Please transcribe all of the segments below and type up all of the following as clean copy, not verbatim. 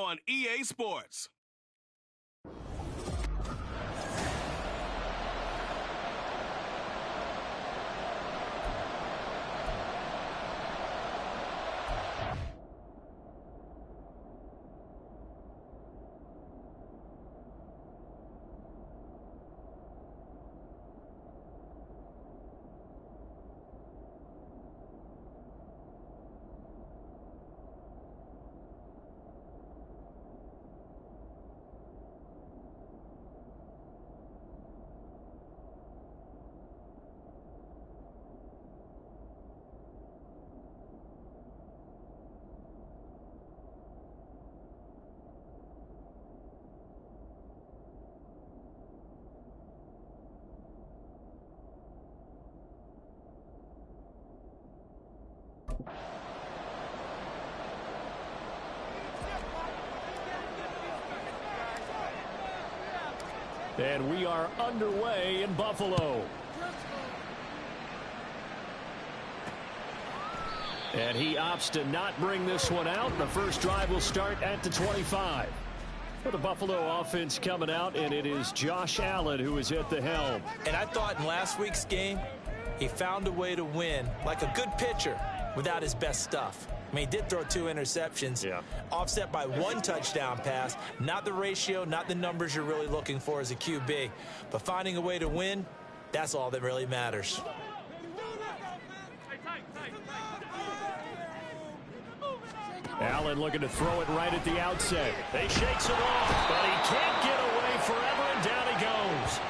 on EA Sports. And we are underway in Buffalo. And he opts to not bring this one out. The first drive will start at the 25. For the Buffalo offense coming out, and it is Josh Allen who is at the helm. And I thought in last week's game, he found a way to win like a good pitcher without his best stuff. I mean, he did throw 2 interceptions, offset by 1 touchdown pass. Not the ratio, not the numbers you're really looking for as a QB. But finding a way to win, that's all that really matters. Allen looking to throw it right at the outset. He shakes it off, but he can't get away forever, and down he goes.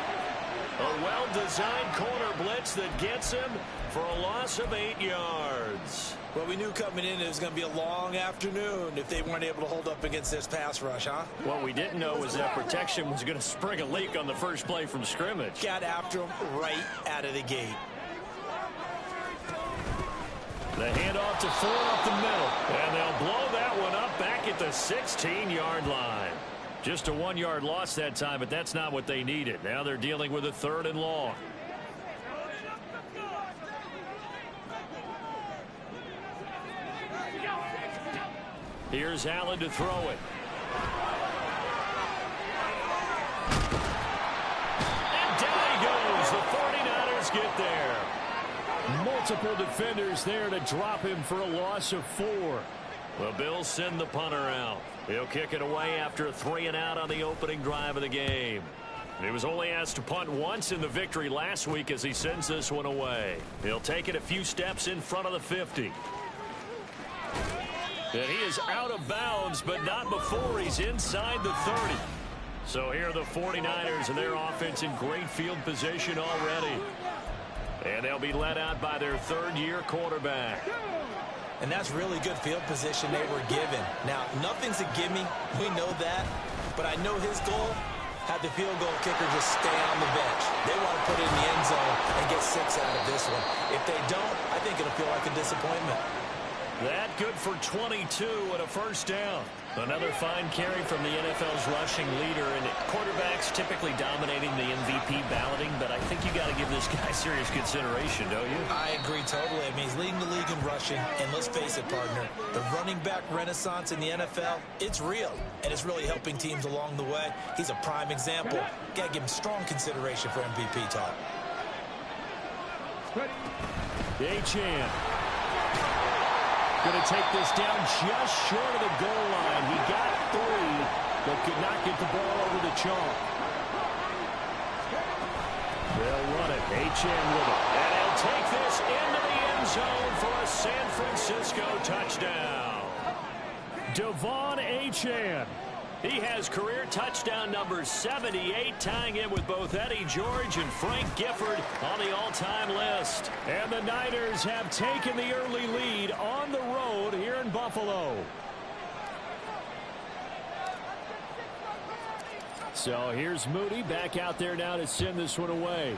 A well-designed corner blitz that gets him for a loss of 8 yards. Well, we knew coming in it was going to be a long afternoon if they weren't able to hold up against this pass rush, huh? What we didn't know was that protection was going to spring a leak on the first play from scrimmage. Got after him right out of the gate. The handoff to Ford up the middle, and they'll blow that one up back at the 16-yard line. Just a 1-yard loss that time, but that's not what they needed. Now they're dealing with a 3rd and long. Here's Allen to throw it. And down he goes. The 49ers get there. Multiple defenders there to drop him for a loss of 4. The Bills send the punter out. He'll kick it away after a 3-and-out on the opening drive of the game. He was only asked to punt once in the victory last week as he sends this one away. He'll take it a few steps in front of the 50. And he is out of bounds, but not before he's inside the 30. So here are the 49ers and their offense in great field position already. And they'll be led out by their 3rd-year quarterback. And that's really good field position they were given. Now, nothing's a gimme. We know that. But I know his goal, have the field goal kicker just stay on the bench. They want to put it in the end zone and get 6 out of this one. If they don't, I think it'll feel like a disappointment. That good for 22 and a first down. Another fine carry from the NFL's rushing leader, and quarterbacks typically dominating the MVP balloting, but I think you got to give this guy serious consideration, don't you? I agree totally. I mean, he's leading the league in rushing, and let's face it, partner, the running back renaissance in the NFL, it's real, and it's really helping teams along the way. He's a prime example. Got to give him strong consideration for MVP talk. Achane. Going to take this down just short of the goal line. He got 3, but could not get the ball over the chalk. They'll run it. Achane with it. And he'll take this into the end zone for a San Francisco touchdown. Devon Achane. He has career touchdown number 78, tying in with both Eddie George and Frank Gifford on the all-time list. And the Niners have taken the early lead on the road here in Buffalo. So here's Moody back out there now to send this one away.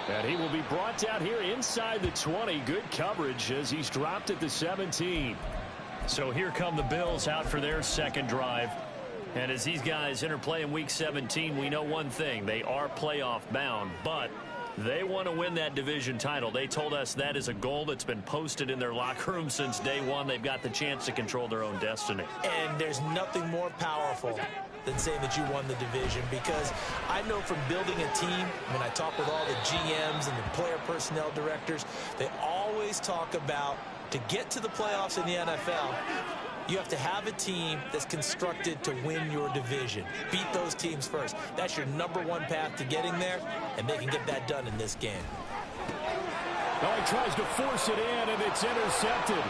And he will be brought down here inside the 20. Good coverage as he's dropped at the 17. So here come the Bills out for their second drive. And as these guys interplay in Week 17, we know one thing. They are playoff bound, but They want to win that division title. They told us that is a goal that's been posted in their locker room since day one. They've got the chance to control their own destiny. And there's nothing more powerful than saying that you won the division, because I know from building a team, when I talk with all the GMs and the player personnel directors, they always talk about, to get to the playoffs in the NFL, you have to have a team that's constructed to win your division. Beat those teams first. That's your #1 path to getting there, and they can get that done in this game. Well, he tries to force it in, and it's intercepted.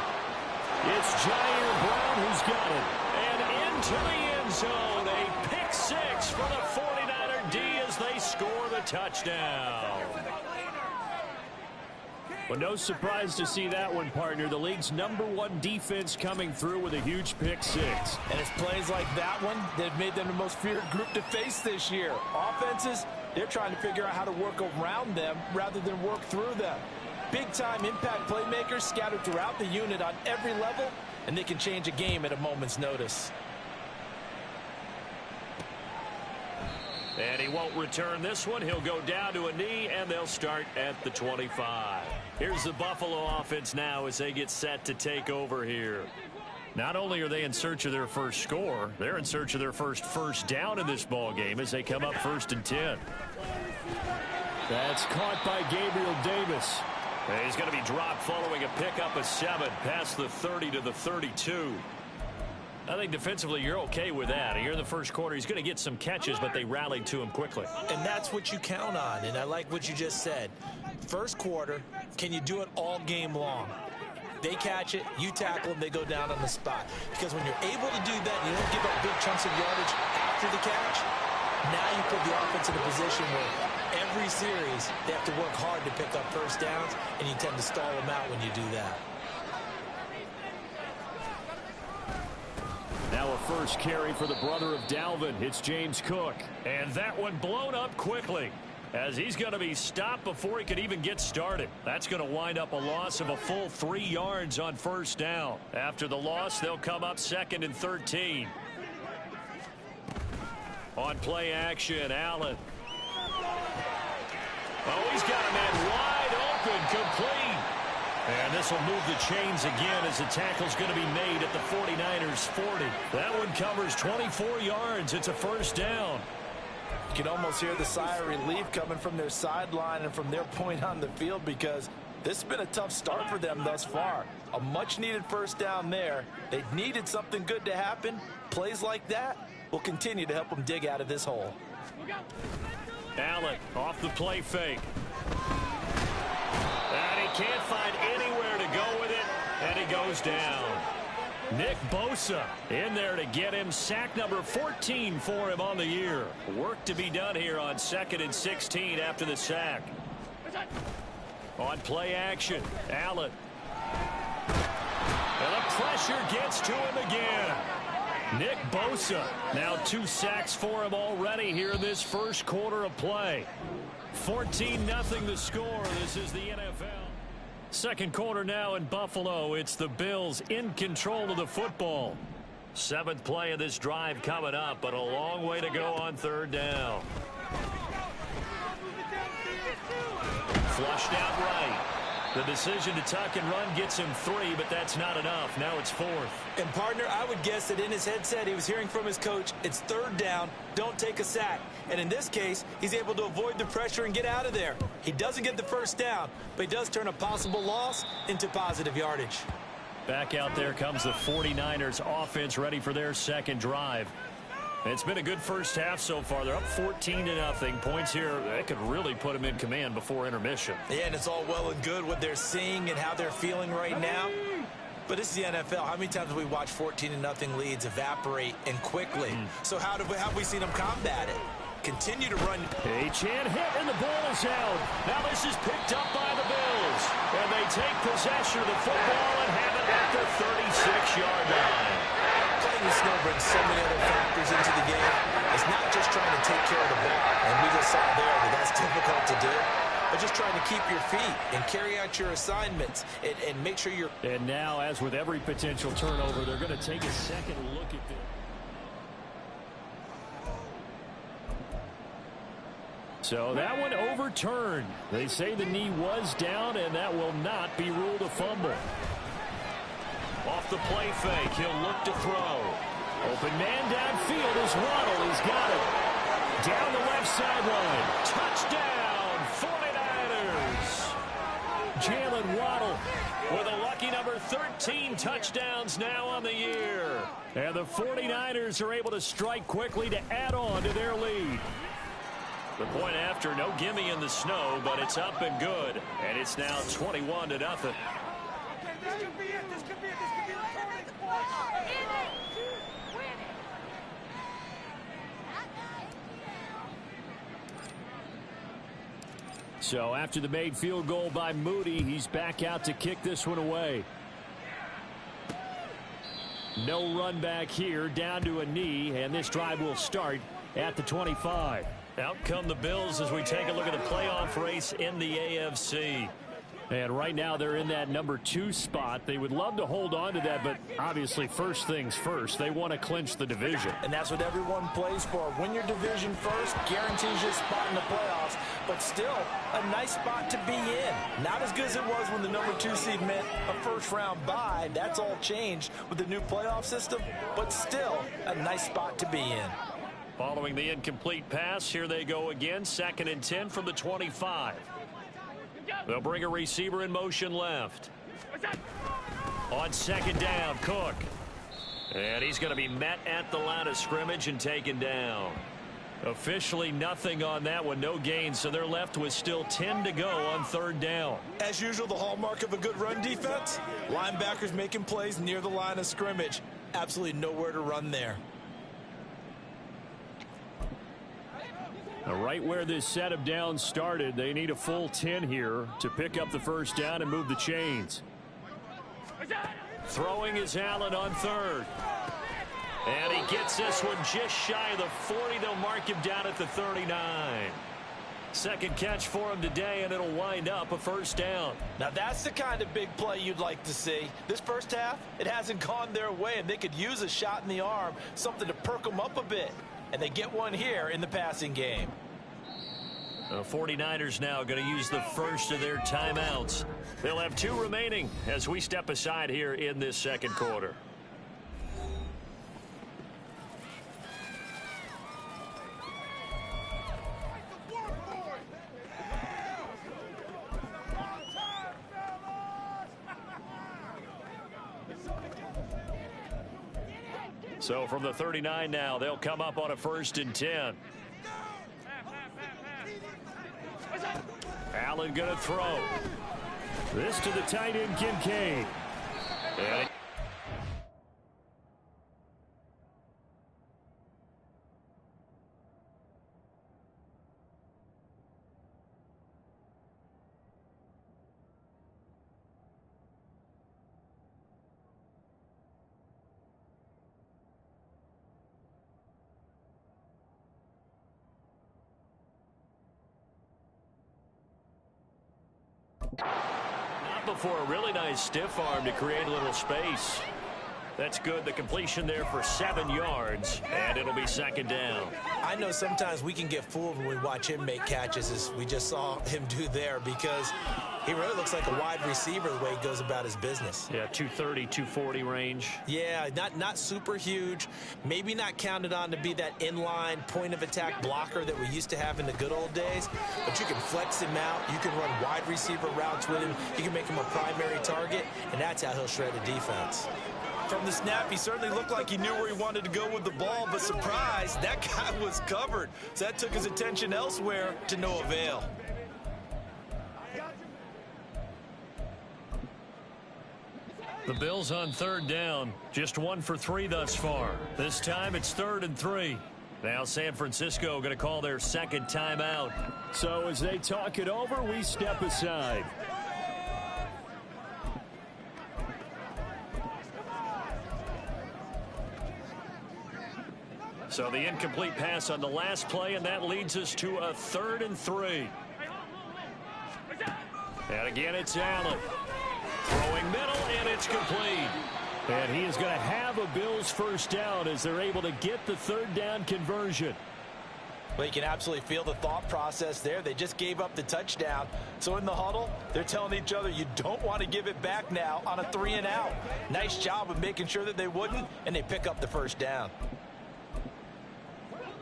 It's Jair Brown who's got it. And into the end zone, a pick six for the 49er D as they score the touchdown. Well, no surprise to see that one, partner. The league's #1 defense coming through with a huge pick six. And it's plays like that one that have made them the most feared group to face this year. Offenses, they're trying to figure out how to work around them rather than work through them. Big-time impact playmakers scattered throughout the unit on every level, and they can change a game at a moment's notice. And he won't return this one. He'll go down to a knee, and they'll start at the 25. Here's the Buffalo offense now as they get set to take over here. Not only are they in search of their first score, they're in search of their first down in this ball game as they come up 1st and 10. That's caught by Gabriel Davis. And he's going to be dropped following a pickup of 7 past the 30 to the 32. I think defensively you're okay with that. Here in the first quarter, he's going to get some catches, but they rallied to him quickly. And that's what you count on, and I like what you just said. First quarter, can you do it all game long? They catch it, you tackle them, they go down on the spot. Because when you're able to do that, you don't give up big chunks of yardage after the catch. Now you put the offense in a position where every series they have to work hard to pick up first downs, and you tend to stall them out when you do that. Now a first carry for the brother of Dalvin. It's James Cook. And that one blown up quickly as he's going to be stopped before he could even get started. That's going to wind up a loss of a full 3 yards on first down. After the loss, they'll come up 2nd and 13. On play action, Allen. Oh, he's got a man wide open, complete. And this will move the chains again as the tackle's going to be made at the 49ers 40. That one covers 24 yards. It's a first down. You can almost hear the sigh of relief coming from their sideline and from their point on the field, because this has been a tough start for them thus far. A much-needed first down there. They needed something good to happen. Plays like that will continue to help them dig out of this hole. Allen off the play fake. And he can't find anywhere to go with it, and he goes down. Nick Bosa in there to get him. Sack number 14 for him on the year. Work to be done here on 2nd and 16 after the sack. On play action, Allen. And the pressure gets to him again. Nick Bosa, now 2 sacks for him already here in this first quarter of play. 14-0 the score. This is the NFL. Second quarter now in Buffalo. It's the Bills in control of the football. 7th play of this drive coming up, but a long way to go on 3rd down. Flushed out right. The decision to tuck and run gets him 3, but that's not enough. Now it's 4th. And, partner, I would guess that in his headset he was hearing from his coach, it's 3rd down, don't take a sack. And in this case, he's able to avoid the pressure and get out of there. He doesn't get the first down, but he does turn a possible loss into positive yardage. Back out there comes the 49ers offense, ready for their second drive. It's been a good first half so far. They're up 14-0. Points here, that could really put them in command before intermission. Yeah, and it's all well and good what they're seeing and how they're feeling right now. But this is the NFL. How many times have we watched 14-0 leads evaporate and quickly? So how have we seen them combat it? Continue to run. Achane hit, and the ball is out. Now this is picked up by the Bills. And they take possession of the football and have it at the 36-yard line. Playing the snow brings so many other factors into the game. It's not just trying to take care of the ball. And we just saw there that that's difficult to do. But just trying to keep your feet and carry out your assignments and make sure you're. And now, as with every potential turnover, they're going to take a second look at this. So that one overturned. They say the knee was down, and that will not be ruled a fumble. Off the play fake, he'll look to throw. Open man downfield as Waddle has got it. Down the left sideline. Touchdown, 49ers. Jalen Waddle with a lucky number 13 touchdowns now on the year. And the 49ers are able to strike quickly to add on to their lead. The point after, no gimme in the snow, but it's up and good. And it's now 21-0. This could be it. This could be it. So after the made field goal by Moody, he's back out to kick this one away. No run back here, down to a knee, and this drive will start at the 25. Out come the Bills as we take a look at the playoff race in the AFC. And right now they're in that number 2 spot. They would love to hold on to that, but obviously first things first. They want to clinch the division. And that's what everyone plays for. Win your division first, guarantees you a spot in the playoffs, but still a nice spot to be in. Not as good as it was when the number 2 seed meant a first-round bye. That's all changed with the new playoff system, but still a nice spot to be in. Following the incomplete pass, here they go again. 2nd and 10 from the 25. They'll bring a receiver in motion left. On 2nd down, Cook. And he's going to be met at the line of scrimmage and taken down. Officially nothing on that one, no gain, so they're left with still 10 to go on 3rd down. As usual, the hallmark of a good run defense, linebackers making plays near the line of scrimmage. Absolutely nowhere to run there. Right where this set of downs started, they need a full 10 here to pick up the first down and move the chains. Throwing is Allen on 3rd. And he gets this one just shy of the 40. They'll mark him down at the 39. Second catch for him today, and it'll wind up a first down. Now that's the kind of big play you'd like to see. This first half, it hasn't gone their way, and they could use a shot in the arm, something to perk them up a bit. And they get one here in the passing game. The 49ers now going to use the first of their timeouts. They'll have 2 remaining as we step aside here in this second quarter. So from the 39 now, they'll come up on a 1st and 10. Allen going to throw. This to the tight end, Kincaid. And not before a really nice stiff arm to create a little space. That's good. The completion there for 7 yards, and it'll be 2nd down. I know sometimes we can get fooled when we watch him make catches, as we just saw him do there, because he really looks like a wide receiver the way he goes about his business. Yeah, 230, 240 range. Yeah, not super huge. Maybe not counted on to be that inline point-of-attack blocker that we used to have in the good old days, but you can flex him out. You can run wide receiver routes with him. You can make him a primary target, and that's how he'll shred a defense. From the snap, he certainly looked like he knew where he wanted to go with the ball, but surprise, that guy was covered. So that took his attention elsewhere to no avail. The Bills on 3rd down, just 1 for 3 thus far. This time it's 3rd and 3. Now San Francisco going to call their 2nd timeout. So as they talk it over, we step aside. So the incomplete pass on the last play, and that leads us to a 3rd and 3. And again, it's Allen. Throwing middle, and it's complete. And he is going to have a Bills first down as they're able to get the 3rd down conversion. Well, you can absolutely feel the thought process there. They just gave up the touchdown. So in the huddle, they're telling each other, you don't want to give it back now on a 3-and-out. Nice job of making sure that they wouldn't, and they pick up the first down.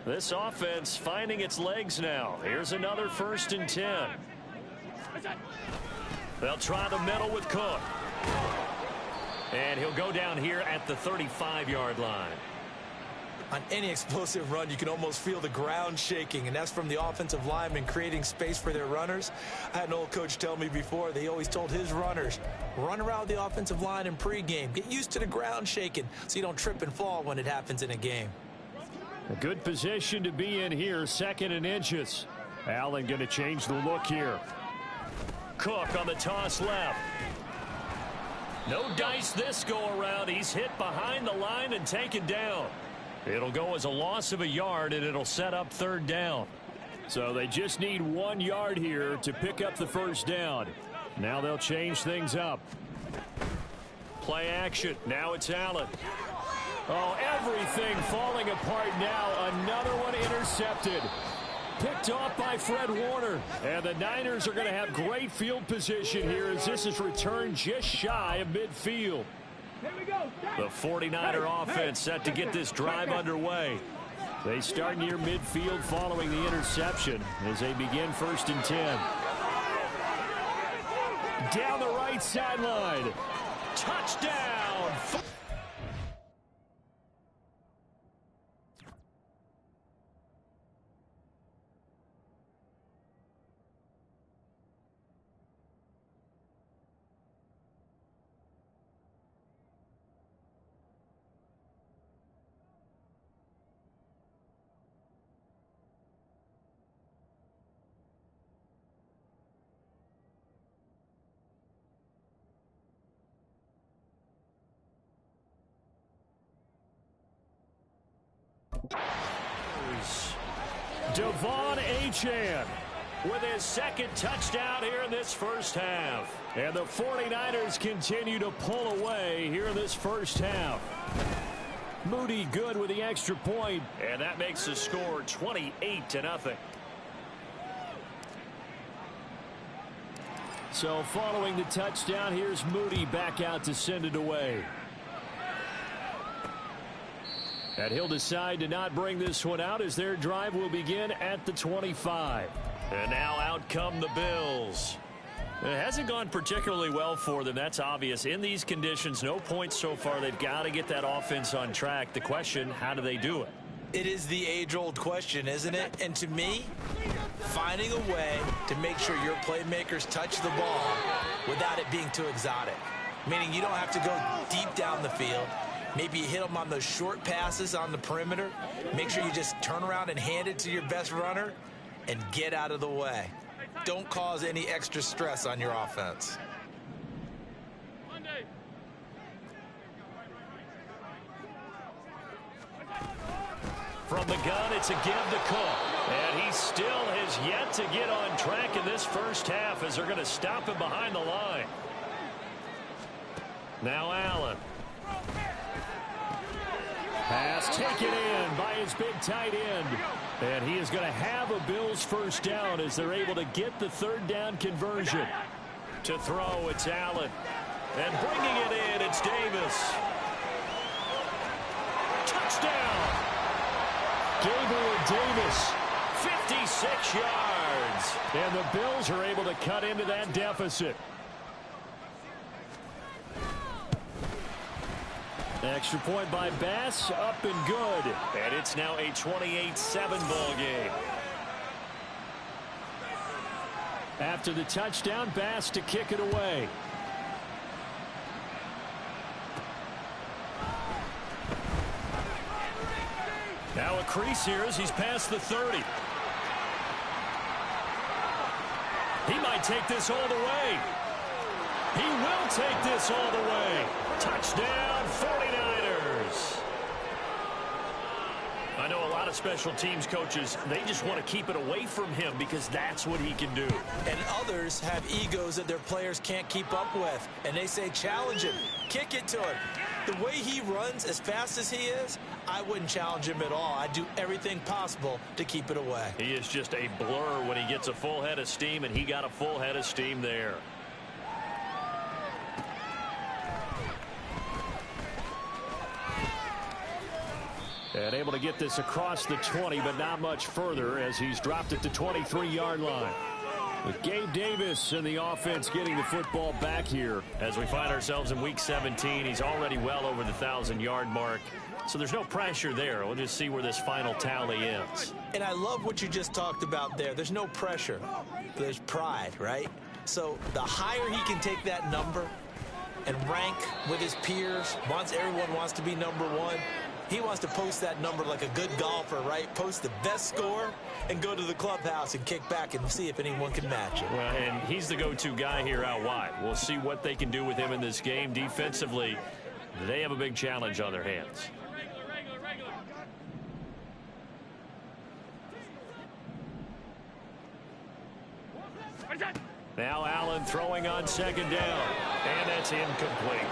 This offense finding its legs now. Here's another 1st and 10. They'll try the middle with Cook. And he'll go down here at the 35-yard line. On any explosive run, you can almost feel the ground shaking, and that's from the offensive linemen creating space for their runners. I had an old coach tell me before, they always told his runners, run around the offensive line in pregame. Get used to the ground shaking so you don't trip and fall when it happens in a game. A good position to be in here, 2nd and inches. Allen going to change the look here. Cook on the toss left. No dice this go around. He's hit behind the line and taken down. It'll go as a loss of a yard, and it'll set up 3rd down. So they just need 1 yard here to pick up the first down. Now they'll change things up. Play action. Now it's Allen. Oh, everything falling apart now. Another one intercepted. Picked off by Fred Warner. And the Niners are going to have great field position here as this is returned just shy of midfield. The 49er offense set to get this drive underway. They start near midfield following the interception as they begin 1st and 10. Down the right sideline. Touchdown. Devon Achane with his 2nd touchdown here in this first half. And the 49ers continue to pull away here in this first half. Moody good with the extra point, and that makes the score 28-0. So following the touchdown, here's Moody back out to send it away. And he'll decide to not bring this one out as their drive will begin at the 25. And now out come the Bills. It hasn't gone particularly well for them. That's obvious. In these conditions, no points so far. They've got to get that offense on track. The question, how do they do it? It is the age-old question, isn't it? And to me, finding a way to make sure your playmakers touch the ball without it being too exotic. Meaning you don't have to go deep down the field. Maybe you hit them on those short passes on the perimeter. Make sure you just turn around and hand it to your best runner and get out of the way. Don't cause any extra stress on your offense. From the gun, it's a give to Cook. And he still has yet to get on track in this first half as they're going to stop him behind the line. Now Allen. Pass taken in by his big tight end. And he is going to have a Bills first down as they're able to get the 3rd down conversion. To throw, it's Allen. And bringing it in, it's Davis. Touchdown! Gabriel Davis, 56 yards. And the Bills are able to cut into that deficit. Extra point by Bass, up and good. And it's now a 28-7 ball game. After the touchdown, Bass to kick it away. Now a crease here as he's past the 30. He might take this all the way. He will take this all the way. Touchdown, 49ers. I know a lot of special teams coaches, they just want to keep it away from him because that's what he can do. And others have egos that their players can't keep up with. And they say, challenge him, kick it to him. The way he runs as fast as he is, I wouldn't challenge him at all. I'd do everything possible to keep it away. He is just a blur when he gets a full head of steam, and he got a full head of steam there. And able to get this across the 20, but not much further as he's dropped it to 23-yard line. With Gabe Davis and the offense getting the football back here. As we find ourselves in Week 17, he's already well over the 1,000-yard mark. So there's no pressure there. We'll just see where this final tally ends. And I love what you just talked about there. There's no pressure. There's pride, right? So the higher he can take that number and rank with his peers, everyone wants to be number one. He wants to post that number like a good golfer, right? Post the best score and go to the clubhouse and kick back and see if anyone can match it. Well, and he's the go-to guy here out wide. We'll see what they can do with him in this game. Defensively, they have a big challenge on their hands. Now Allen throwing on second down, and that's incomplete.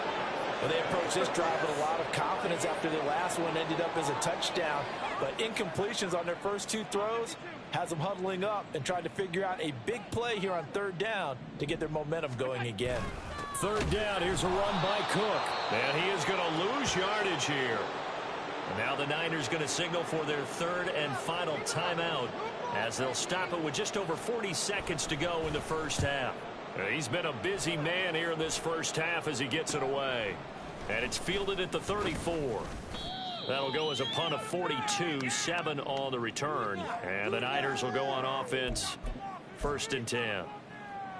Well, they approached this drive with a lot of confidence after their last one ended up as a touchdown. But incompletions on their first two throws has them huddling up and trying to figure out a big play here on third down to get their momentum going again. Third down, here's a run by Cook. And he is going to lose yardage here. And now the Niners going to signal for their third and final timeout as they'll stop it with just over 40 seconds to go in the first half. He's been a busy man here in this first half as he gets it away. And it's fielded at the 34. That'll go as a punt of 42, 7 on the return. And the Niners will go on offense, 1st and 10.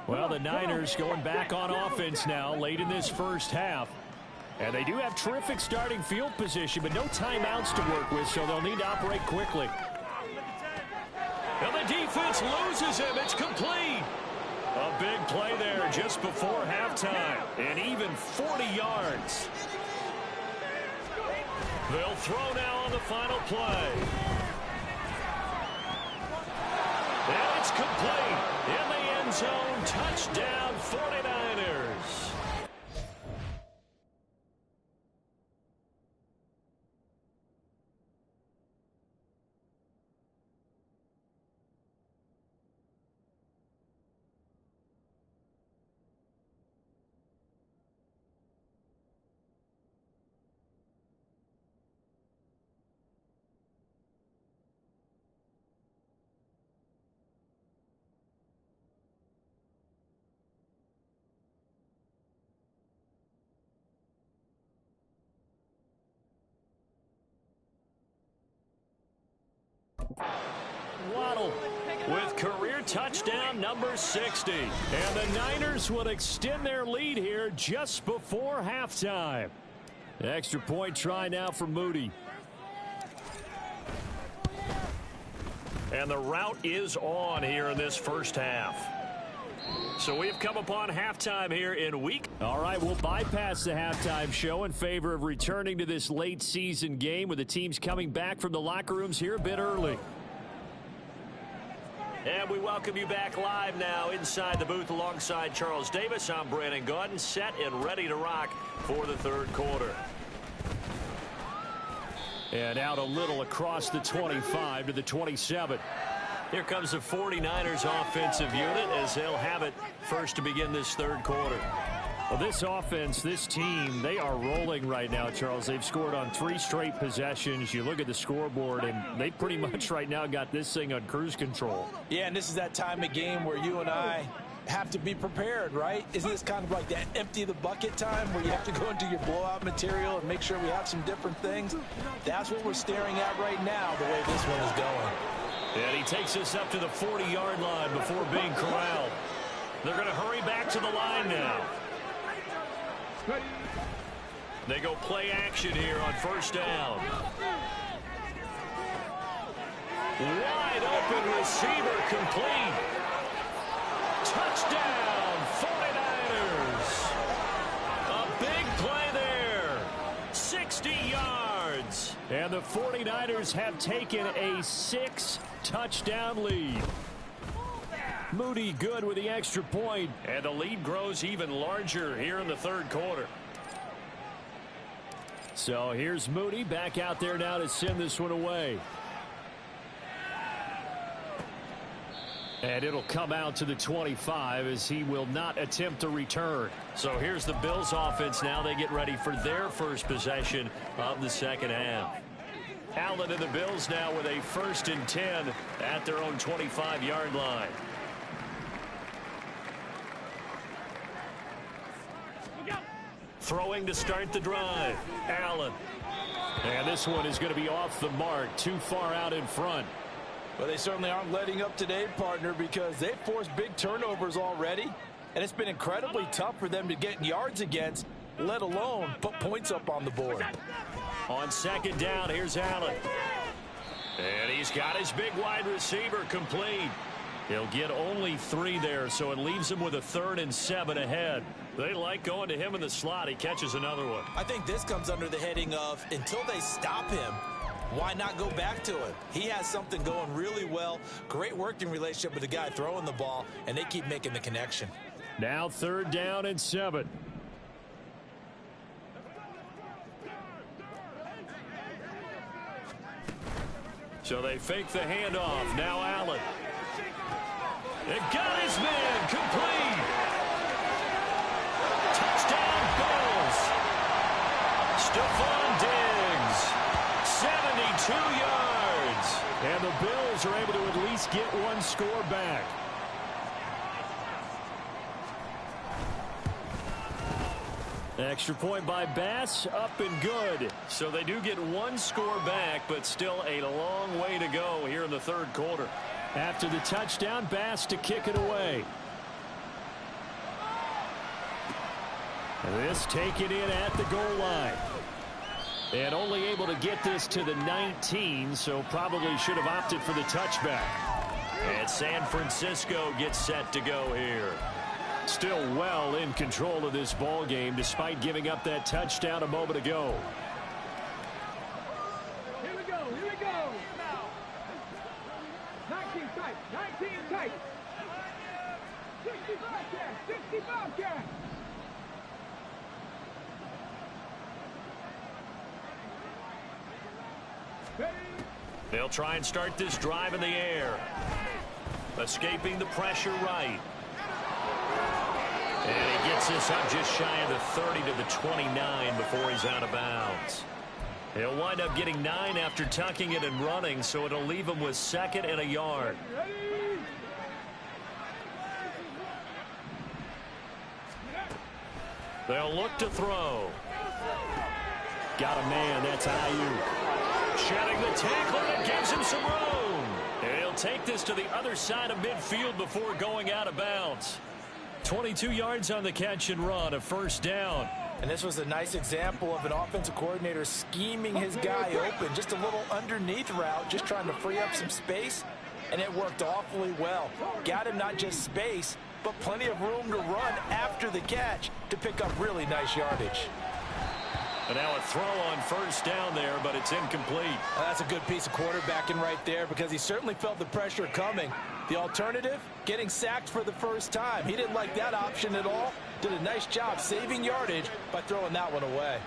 Well, the Niners going back on offense now late in this first half. And they do have terrific starting field position, but no timeouts to work with, so they'll need to operate quickly. And the defense loses him. It's complete. A big play there just before halftime, and even 40 yards. They'll throw now on the final play. And it's complete. In the end zone, touchdown 49ers. Waddle with career touchdown number 60. And the Niners will extend their lead here just before halftime. Extra point try now for Moody. And the route is on here in this first half. So we've come upon halftime here in week. All right, we'll bypass the halftime show in favor of returning to this late season game with the teams coming back from the locker rooms here a bit early. And we welcome you back live now inside the booth alongside Charles Davis. I'm Brandon Gaudin, set and ready to rock for the third quarter. And out a little across the 25 to the 27. Here comes the 49ers offensive unit as they'll have it first to begin this third quarter. Well, this offense, this team, they are rolling right now, Charles. They've scored on 3 straight possessions. You look at the scoreboard, and they pretty much right now got this thing on cruise control. Yeah, and this is that time of game where you and I have to be prepared, right? Isn't this kind of like that empty the bucket time where you have to go into your blowout material and make sure we have some different things? That's what we're staring at right now, the way this one is going. And he takes us up to the 40-yard line before being corralled. They're going to hurry back to the line now. They go play action here on first down. Wide open receiver complete. Touchdown, 49ers. A big play there. 60 yards. And the 49ers have taken a 6-touchdown lead. Moody good with the extra point. And the lead grows even larger here in the third quarter. So here's Moody back out there now to send this one away. And it'll come out to the 25 as he will not attempt to return. So here's the Bills offense now. They get ready for their first possession of the second half. Allen and the Bills now with a 1st and 10 at their own 25-yard line. Throwing to start the drive. Allen. And this one is going to be off the mark. Too far out in front. Well, they certainly aren't letting up today, partner, because they've forced big turnovers already. And it's been incredibly tough for them to get yards against, let alone put points up on the board. On second down, here's Allen. And he's got his big wide receiver complete. He'll get only 3 there, so it leaves him with a 3rd and 7 ahead. They like going to him in the slot. He catches another one. I think this comes under the heading of until they stop him, why not go back to him? He has something going really well. Great working relationship with the guy throwing the ball, and they keep making the connection. Now 3rd down and 7. So they fake the handoff. Now Allen. It got his man complete. Touchdown Bills. Stephon Diggs. 72 yards. And the Bills are able to at least get one score back. Extra point by Bass, up and good. So they do get one score back, but still a long way to go here in the third quarter. After the touchdown, Bass to kick it away. This taken in at the goal line. And only able to get this to the 19, so probably should have opted for the touchback. And San Francisco gets set to go here. Still well in control of this ball game despite giving up that touchdown a moment ago. Here we go, here we go. 19 tight, 19 tight. 65 cash, 65 cash. They'll try and start this drive in the air. Escaping the pressure right. And he gets this up just shy of the 30 to the 29 before he's out of bounds. He'll wind up getting 9 after tucking it and running, so it'll leave him with 2nd and a yard. They'll look to throw. Got a man, that's Ayuk. Shedding the tackle and gives him some room. And he'll take this to the other side of midfield before going out of bounds. 22 yards on the catch and run, a 1st down. And this was a nice example of an offensive coordinator scheming his guy open. Just a little underneath route, just trying to free up some space. And it worked awfully well. Got him not just space, but plenty of room to run after the catch to pick up really nice yardage. And now a throw on 1st down there, but it's incomplete. That's a good piece of quarterbacking right there because he certainly felt the pressure coming. The alternative, getting sacked for the first time. He didn't like that option at all. Did a nice job saving yardage by throwing that one away.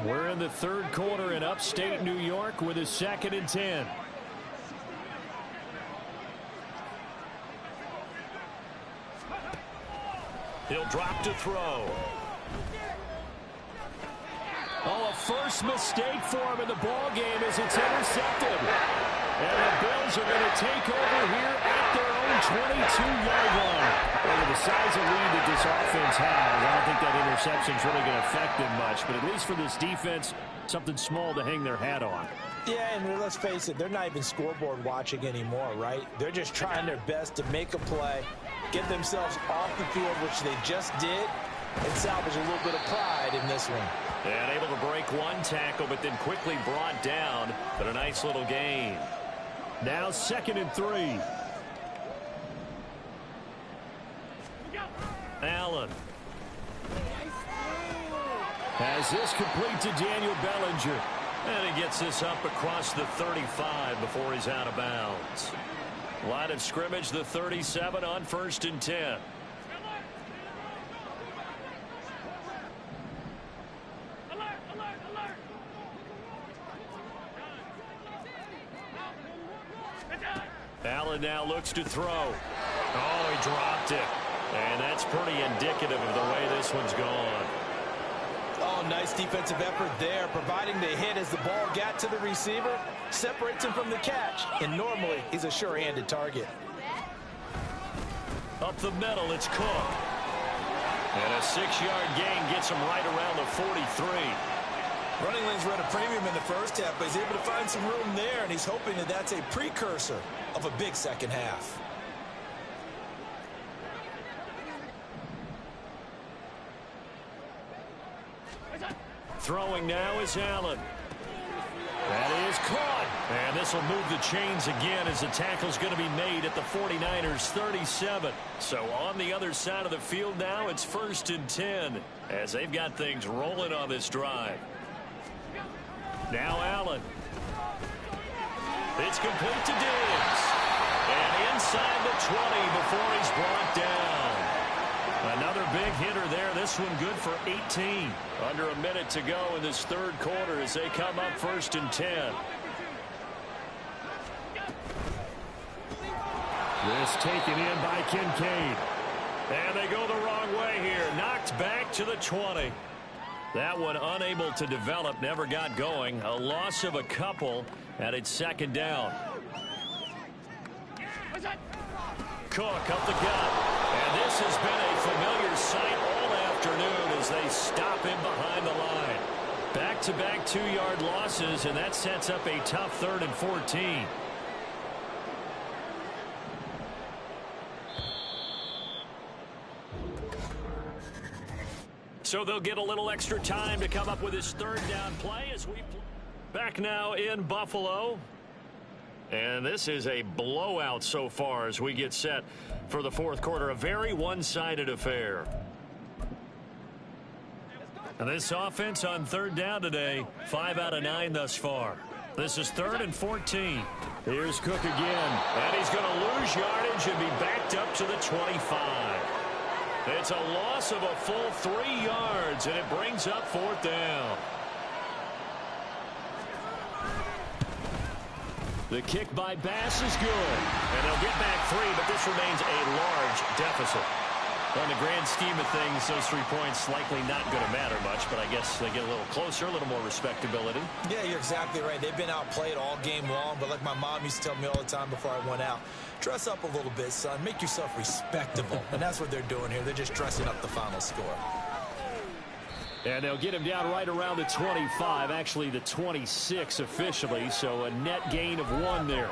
We're in the third quarter in upstate New York with a 2nd and 10. He'll drop to throw. Oh, a first mistake for him in the ball game as it's intercepted. And the Bills are going to take over here at their own 22-yard line. Well, with the size of lead that this offense has, I don't think that interception's really going to affect them much. But at least for this defense, something small to hang their hat on. Yeah, and let's face it, they're not even scoreboard watching anymore, right? They're just trying their best to make a play, get themselves off the field, which they just did, and salvage a little bit of pride in this one. And able to break one tackle, but then quickly brought down. But a nice little gain. Now 2nd and 3. Has this complete to Daniel Bellinger. And he gets this up across the 35 before he's out of bounds. Line of scrimmage, the 37 on 1st and 10. Allen now looks to throw. Oh, he dropped it. And that's pretty indicative of the way this one's gone. Oh, nice defensive effort there, providing the hit as the ball got to the receiver, separates him from the catch, and normally he's a sure-handed target. Up the middle, it's Cook. And a 6-yard gain gets him right around the 43. Running lanes were at a premium in the first half, but he's able to find some room there, and he's hoping that that's a precursor of a big second half. Throwing now is Allen. That is caught. And this will move the chains again as the tackle's going to be made at the 49ers 37. So on the other side of the field now, it's 1st and 10 as they've got things rolling on this drive. Now Allen. It's complete to Diggs. And inside the 20 before he's brought down. Another big hitter there. This one good for 18. Under a minute to go in this third quarter as they come up 1st and 10. This taken in by Kincaid. And they go the wrong way here. Knocked back to the 20. That one unable to develop, never got going. A loss of a couple, and it's 2nd down. Cook up the gut. And this has been a familiar sight all afternoon as they stop him behind the line. Back-to-back 2-yard losses, and that sets up a tough 3rd and 14. So they'll get a little extra time to come up with his 3rd down play as we back now in Buffalo. And this is a blowout so far as we get set for the 4th quarter. A very one-sided affair. And this offense on 3rd down today, 5 out of 9 thus far. This is 3rd and 14. Here's Cook again. And he's going to lose yardage and be backed up to the 25. It's a loss of a full 3 yards, and it brings up 4th down. The kick by Bass is good. And they'll get back 3, but this remains a large deficit. On the grand scheme of things, those 3 points likely not going to matter much, but I guess they get a little closer, a little more respectability. Yeah, you're exactly right. They've been outplayed all game long, but like my mom used to tell me all the time before I went out, dress up a little bit, son. Make yourself respectable. And that's what they're doing here. They're just dressing up the final score. And they'll get him down right around the 25, actually the 26 officially, so a net gain of 1 there.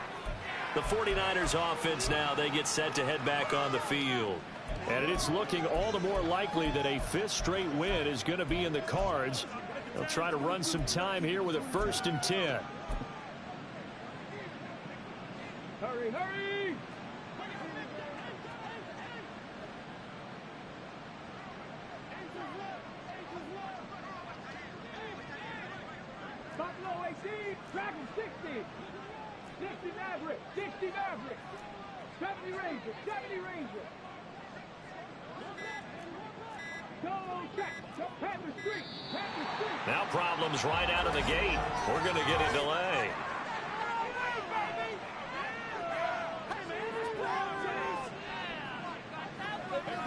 The 49ers offense now, they get set to head back on the field. And it's looking all the more likely that a 5th straight win is going to be in the cards. They'll try to run some time here with a 1st and 10. Hurry, hurry! Buffalo AC, Dragon 60. 60 Maverick, 60 Maverick. 70 Ranger, 70 Ranger. Now problems right out of the gate. We're going to get a delay.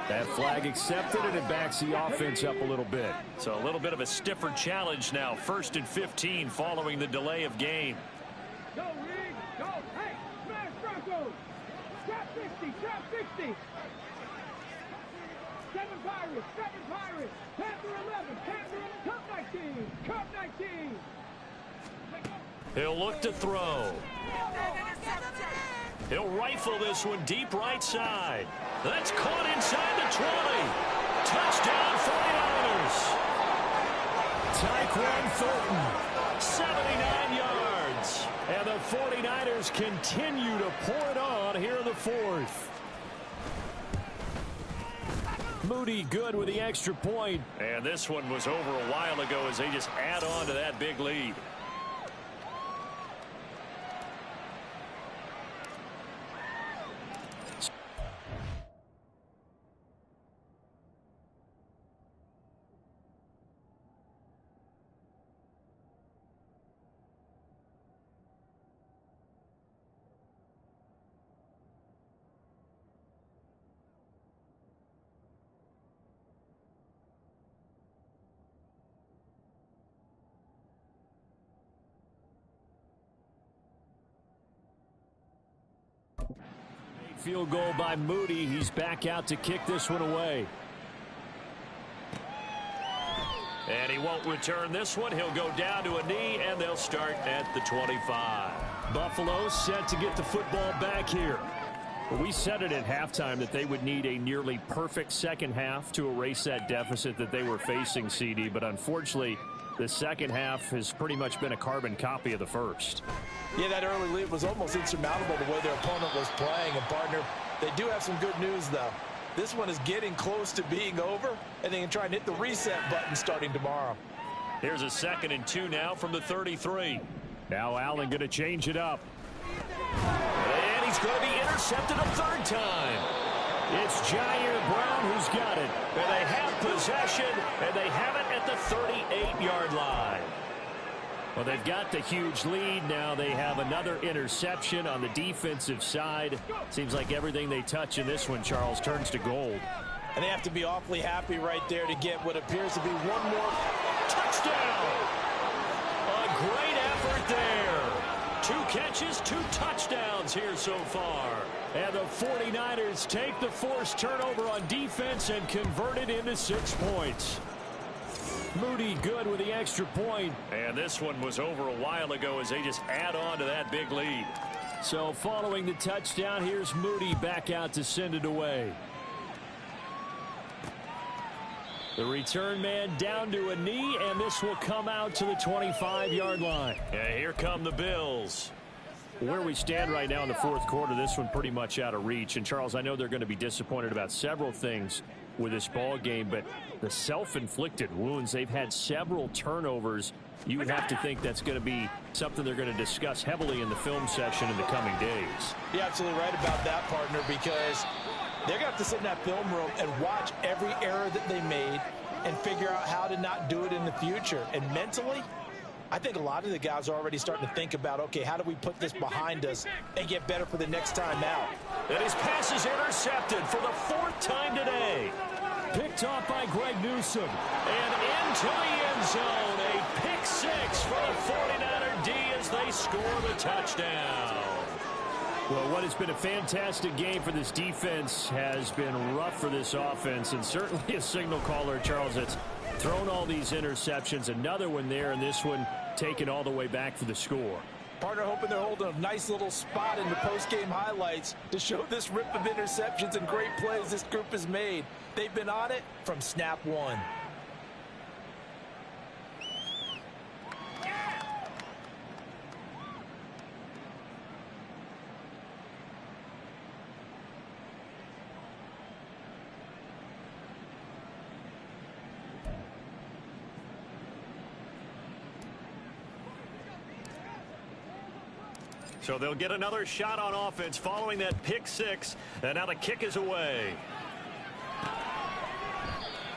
That flag accepted, and it backs the offense up a little bit. So a little bit of a stiffer challenge now. 1st and 15 following the delay of game. Go, Reed, go. Hey, smash Broncos. Trap 60, trap 60. 7 Pirates, 7 Pirates. Panther 11, Panther 11. Cup 19, Cup 19. He'll look to throw. He'll rifle this one deep right side. That's caught inside the 20. Touchdown 49ers. Tyquan Thornton, 79 yards. And the 49ers continue to pour it on here in the 4th. Moody good with the extra point. And this one was over a while ago as they just add on to that big lead. Field goal by Moody. He's back out to kick this one away. And he won't return this one. He'll go down to a knee, and they'll start at the 25. Buffalo set to get the football back here. Well, we said it at halftime that they would need a nearly perfect second half to erase that deficit that they were facing, CD. But unfortunately, the second half has pretty much been a carbon copy of the first. Yeah, that early lead was almost insurmountable the way their opponent was playing. And, partner, they do have some good news, though. This one is getting close to being over, and they can try and hit the reset button starting tomorrow. Here's a 2nd and 2 now from the 33. Now Allen going to change it up. And he's going to be intercepted a third time. It's Jair Brown who's got it. And they have possession, and they have it at the 38-yard line. Well, they've got the huge lead. Now they have another interception on the defensive side. Seems like everything they touch in this one, Charles, turns to gold. And they have to be awfully happy right there to get what appears to be one more touchdown. A great effort there. 2 catches, 2 touchdowns here so far. And the 49ers take the forced turnover on defense and convert it into 6 points. Moody good with the extra point. And this one was over a while ago as they just add on to that big lead. So following the touchdown, here's Moody back out to send it away. The return man down to a knee, and this will come out to the 25-yard line. And here come the Bills. Where we stand right now in the fourth quarter, this one pretty much out of reach. And, Charles, I know they're going to be disappointed about several things with this ball game, but the self-inflicted wounds, they've had several turnovers. You would have to think that's going to be something they're going to discuss heavily in the film session in the coming days. You're absolutely right about that, partner, because they're going to have to sit in that film room and watch every error that they made and figure out how to not do it in the future. And mentally, I think a lot of the guys are already starting to think about, okay, how do we put this behind us and get better for the next time out? And his pass is intercepted for the 4th time today. Picked off by Greg Newsome. And into the end zone. A pick 6 for the 49er D as they score the touchdown. Well, what has been a fantastic game for this defense has been rough for this offense, and certainly a signal caller, Charles, that's thrown all these interceptions. Another one there, and this one taken all the way back for the score. Partner hoping they're holding a nice little spot in the post-game highlights to show this rip of interceptions and great plays this group has made. They've been on it from snap one. So they'll get another shot on offense following that pick 6. And now the kick is away.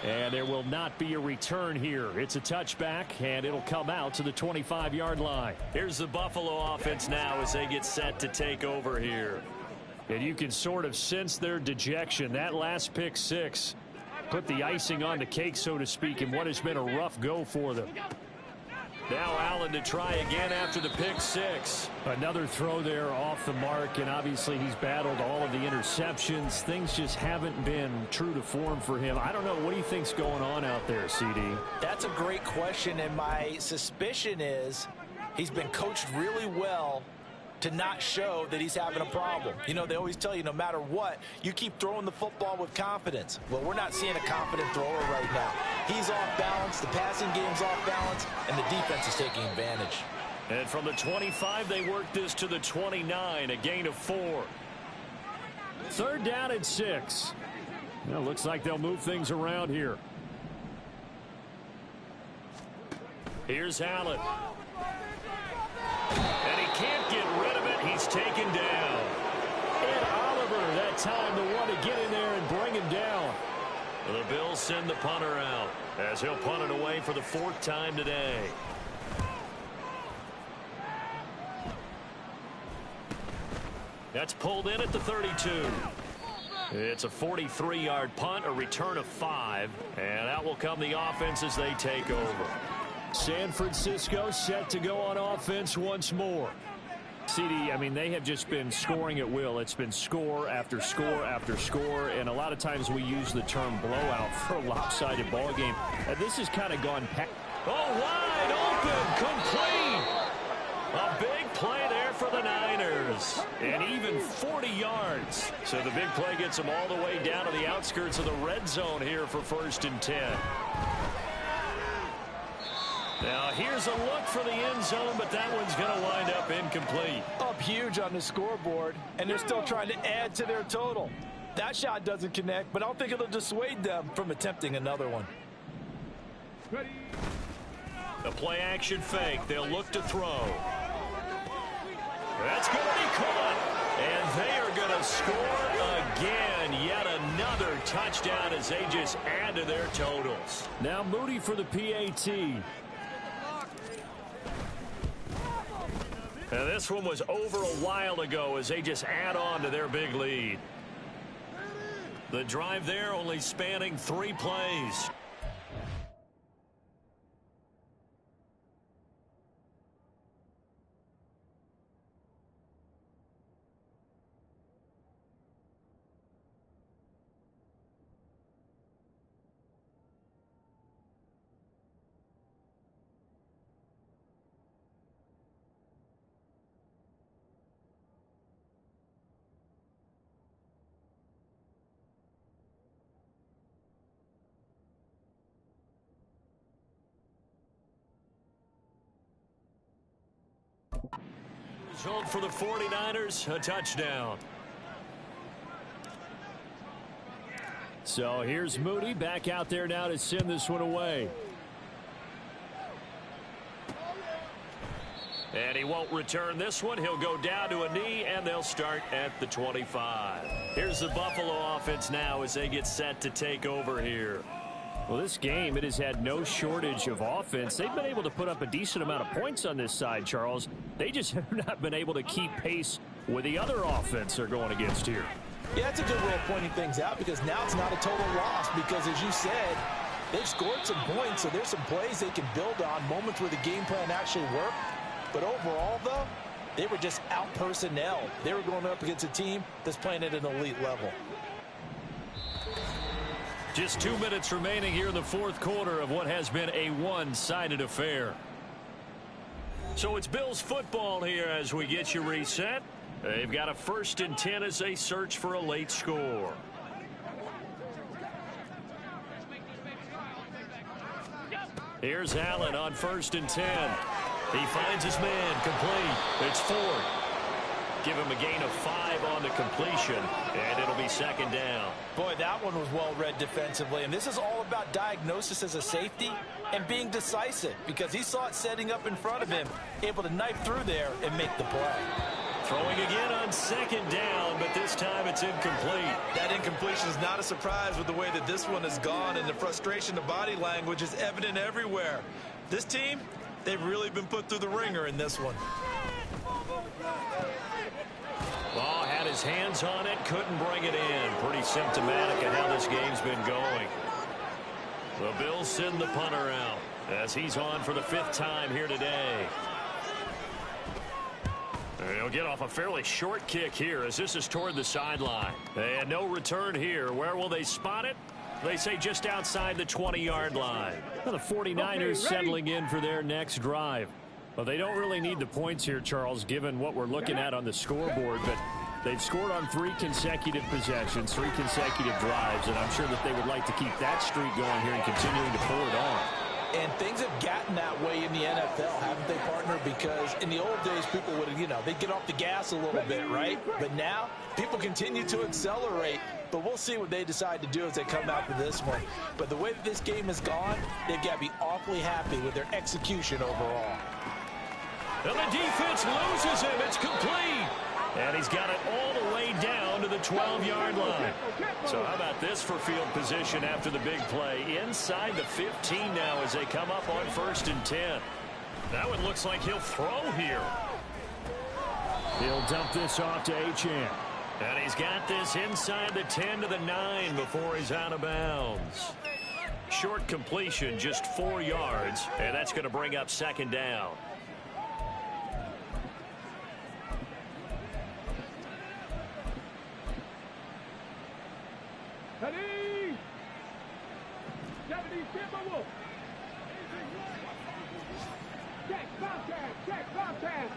And there will not be a return here. It's a touchback, and it'll come out to the 25-yard line. Here's the Buffalo offense now as they get set to take over here. And you can sort of sense their dejection. That last pick 6 put the icing on the cake, so to speak, in what has been a rough go for them. Now Allen to try again after the pick 6. Another throw there off the mark, and obviously he's battled all of the interceptions. Things just haven't been true to form for him. I don't know. What do you think's going on out there, CD? That's a great question, and my suspicion is he's been coached really well to not show that he's having a problem. You know, they always tell you no matter what, you keep throwing the football with confidence. Well, we're not seeing a confident thrower right now. He's off balance, the passing game's off balance, and the defense is taking advantage. And from the 25, they work this to the 29, a gain of 4. 3rd down and 6. Well, looks like they'll move things around here. Here's Allen. And he can't get rid of it. He's taken down. And Oliver, that time the one to get in there and bring him down. The Bills send the punter out as he'll punt it away for the 4th time today. That's pulled in at the 32. It's a 43-yard punt, a return of 5, and out will come the offense as they take over. San Francisco set to go on offense once more. CD, I mean, they have just been scoring at will. It's been score after score after score, and a lot of times we use the term blowout for a lopsided ball game. This has kind of gone past. Oh, wide open, complete. A big play there for the Niners, and even 40 yards. So the big play gets them all the way down to the outskirts of the red zone here for 1st and 10. Now here's a look for the end zone, but that one's going to wind up incomplete. Up huge on the scoreboard, and they're still trying to add to their total. That shot doesn't connect, but I don't think it'll dissuade them from attempting another one. The play action fake. They'll look to throw. That's going to be caught. And they are going to score again. Yet another touchdown as they just add to their totals. Now Moody for the PAT. And this one was over a while ago as they just add on to their big lead. The drive there only spanning 3 plays. Result for the 49ers, a touchdown. So here's Moody back out there now to send this one away. And he won't return this one. He'll go down to a knee, and they'll start at the 25. Here's the Buffalo offense now as they get set to take over here. Well, this game, it has had no shortage of offense. They've been able to put up a decent amount of points on this side, Charles. They just have not been able to keep pace with the other offense they're going against here. Yeah, that's a good way of pointing things out because now it's not a total loss because, as you said, they've scored some points, so there's some plays they can build on, moments where the game plan actually worked. But overall, though, they were just out-personnel. They were going up against a team that's playing at an elite level. Just 2 minutes remaining here in the 4th quarter of what has been a one-sided affair. So it's Bills football here as we get you reset. They've got a 1st and 10 as they search for a late score. Here's Allen on 1st and 10. He finds his man, complete. It's Ford. Give him a gain of 5 on the completion, and it'll be 2nd down. Boy, that one was well read defensively, and this is all about diagnosis as a safety and being decisive because he saw it setting up in front of him, able to knife through there and make the play. Throwing again on 2nd down, but this time it's incomplete. That incompletion is not a surprise with the way that this one has gone, and the frustration, the body language is evident everywhere. This team, they've really been put through the ringer in this one. Ball had his hands on it, couldn't bring it in. Pretty symptomatic of how this game's been going. The Bills send the punter out as he's on for the 5th time here today. He'll get off a fairly short kick here as this is toward the sideline. And no return here. Where will they spot it? They say just outside the 20-yard line. Well, the 49ers settling in for their next drive. Well, they don't really need the points here, Charles, given what we're looking at on the scoreboard. But they've scored on 3 consecutive possessions, 3 consecutive drives, and I'm sure that they would like to keep that streak going here and continuing to pull it on. And things have gotten that way in the NFL, haven't they, partner? Because in the old days, people would, they'd get off the gas a little bit, right? But now, people continue to accelerate. But we'll see what they decide to do as they come after this one. But the way that this game has gone, they've got to be awfully happy with their execution overall. And the defense loses him. It's complete. And he's got it all the way down to the 12-yard line. So how about this for field position after the big play? Inside the 15 now as they come up on 1st and 10. Now it looks like he'll throw here. He'll dump this off to Achane. And he's got this inside the 10 to the 9 before he's out of bounds. Short completion, just 4 yards, and that's going to bring up 2nd down. Ready? 70 Timberwolves. Check, contact.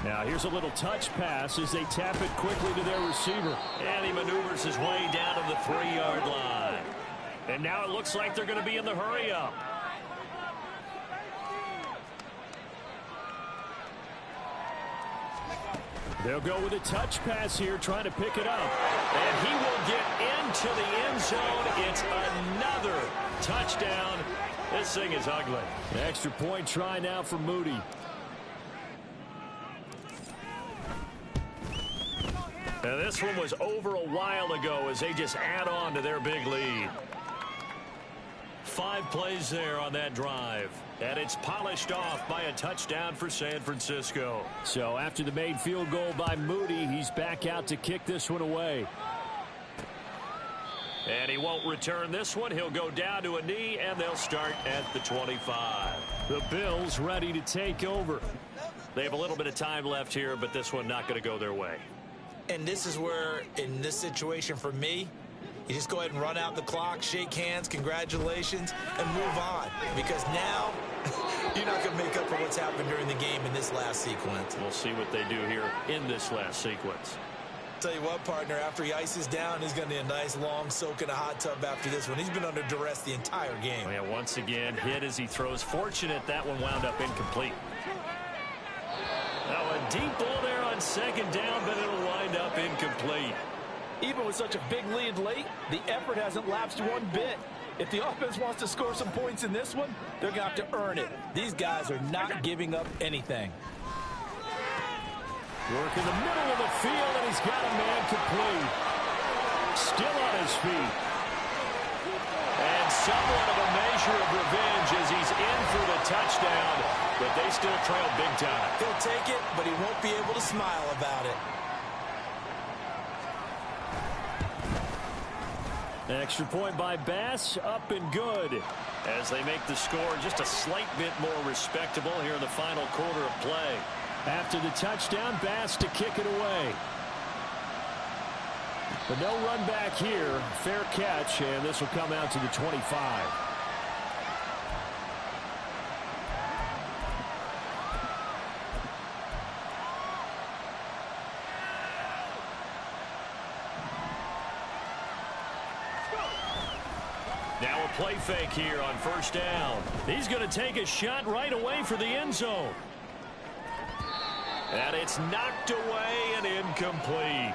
Now here's a little touch pass as they tap it quickly to their receiver. And he maneuvers his way down to the 3-yard line. And now it looks like they're going to be in the hurry-up. They'll go with a touch pass here, trying to pick it up. And he will get into the end zone. It's another touchdown. This thing is ugly. Extra point try now for Moody. Now this one was over a while ago as they just add on to their big lead. 5 plays there on that drive. And it's polished off by a touchdown for San Francisco. So after the made field goal by Moody, he's back out to kick this one away. And he won't return this one. He'll go down to a knee, and they'll start at the 25. The Bills ready to take over. They have a little bit of time left here, but this one not going to go their way. And this is where, in this situation for me, you just go ahead and run out the clock, shake hands, congratulations, and move on. Because now, you're not going to make up for what's happened during the game in this last sequence. We'll see what they do here in this last sequence. Tell you what, partner, after he ices down, he's going to need a nice long soak in a hot tub after this one. He's been under duress the entire game. Oh, yeah, once again, hit as he throws. Fortunate that one wound up incomplete. Now a deep ball there on 2nd down, but it'll wind up incomplete. Even with such a big lead late, the effort hasn't lapsed one bit. If the offense wants to score some points in this one, they're going to have to earn it. These guys are not giving up anything. Work in the middle of the field, and he's got a man complete. Still on his feet. And somewhat of a measure of revenge as he's in for the touchdown, but they still trail big time. He'll take it, but he won't be able to smile about it. Extra point by Bass, up and good. As they make the score just a slight bit more respectable here in the final quarter of play. After the touchdown, Bass to kick it away. But no run back here. Fair catch, and this will come out to the 25. Now a play fake here on 1st down. He's going to take a shot right away for the end zone. And it's knocked away and incomplete.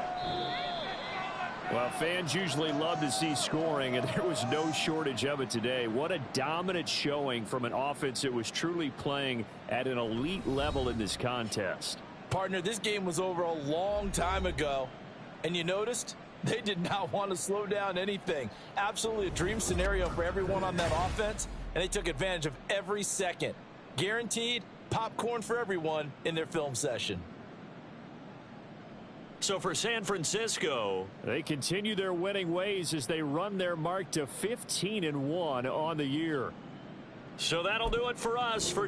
Well, fans usually love to see scoring, and there was no shortage of it today. What a dominant showing from an offense that was truly playing at an elite level in this contest. Partner, this game was over a long time ago, and you noticed they did not want to slow down anything. Absolutely a dream scenario for everyone on that offense, and they took advantage of every second. Guaranteed popcorn for everyone in their film session. So for San Francisco, they continue their winning ways as they run their mark to 15-1 on the year. So that'll do it for us. For